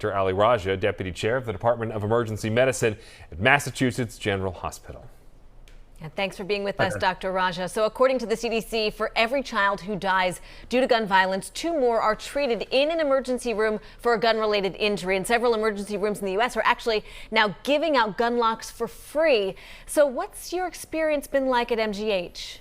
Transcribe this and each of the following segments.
Dr. Ali Raja, Deputy Chair of the Department of Emergency Medicine at Massachusetts General Hospital. And thanks for being with us, Dr. Raja. So according to the CDC, for every child who dies due to gun violence, 2 more are treated in an emergency room for a gun-related injury. And several emergency rooms in the U.S. are actually now giving out gun locks for free. So what's your experience been like at MGH?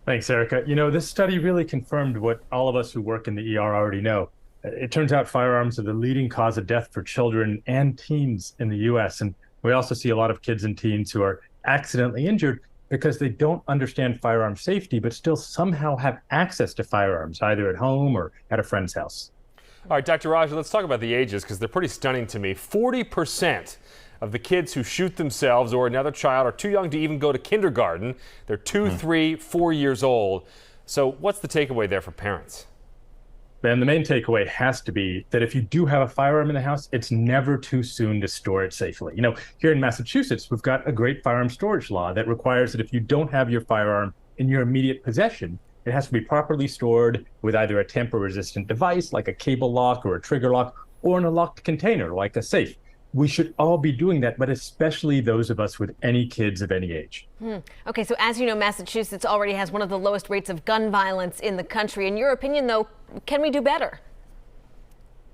Thanks, Erica. You know, this study really confirmed what all of us who work in the ER already know. It turns out firearms are the leading cause of death for children and teens in the U.S. And we also see a lot of kids and teens who are accidentally injured because they don't understand firearm safety, but still somehow have access to firearms, either at home or at a friend's house. All right, Dr. Raja, let's talk about the ages because they're pretty stunning to me. 40% of the kids who shoot themselves or another child are too young to even go to kindergarten. They're 2, 3, 4 years old. So what's the takeaway there for parents? And the main takeaway has to be that if you do have a firearm in the house, it's never too soon to store it safely. You know, here in Massachusetts, we've got a great firearm storage law that requires that if you don't have your firearm in your immediate possession, it has to be properly stored with either a tamper-resistant device like a cable lock or a trigger lock, or in a locked container like a safe. We should all be doing that, but especially those of us with any kids of any age. Okay, so as you know, Massachusetts already has one of the lowest rates of gun violence in the country. In your opinion, though, can we do better?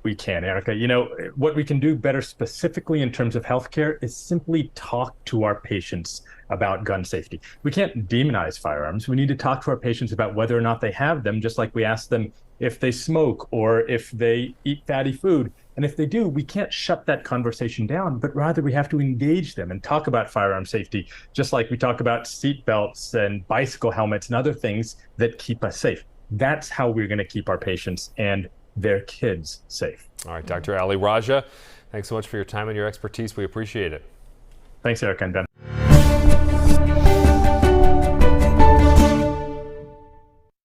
We can, Erica. You know, what we can do better specifically in terms of healthcare is simply talk to our patients about gun safety. We can't demonize firearms. We need to talk to our patients about whether or not they have them, just like we ask them if they smoke or if they eat fatty food. And if they do, we can't shut that conversation down, but rather we have to engage them and talk about firearm safety, just like we talk about seat belts and bicycle helmets and other things that keep us safe. That's how we're going to keep our patients and their kids safe. All right, Dr. Ali Raja, thanks so much for your time and your expertise. We appreciate it. Thanks, Erica and Ben.